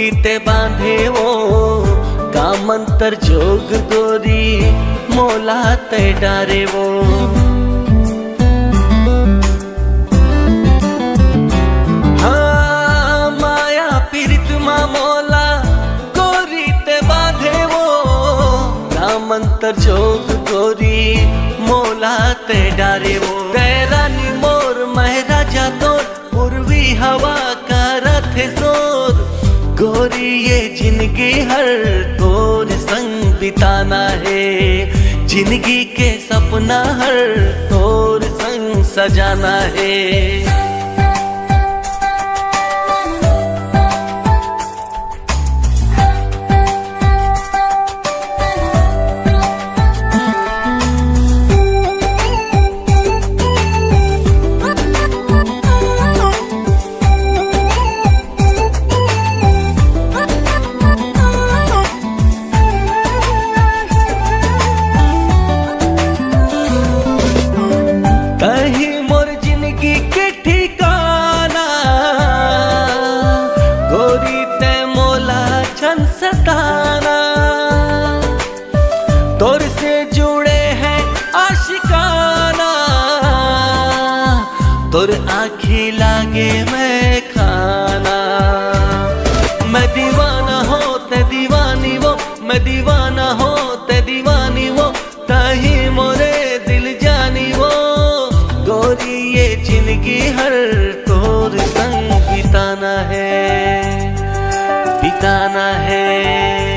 गोरी ते बांधे वो कामंतर जोग गोरी मोला ते डारे वो। हाँ माया पीरित मा मोला गोरी ते बांधे वो कामंतर जोग गोरी मोला ते डारे वो। तेरा नी मोर महराजा तोर पूर्वी हवा का रथ जोर गोरी ये जिंदगी हर तोर संग बिताना है। जिंदगी के सपना हर तोर संग सजाना है। सताना तोर से जुड़े हैं आशिकाना तोर आँखी लागे मैं खाना। मैं दीवाना होते दीवानी वो मैं दीवाना होते दीवानी वो ताही मोरे दिल जानी वो। गोरी ये जिंदगी हर तोर संग बिताना है बिताना है।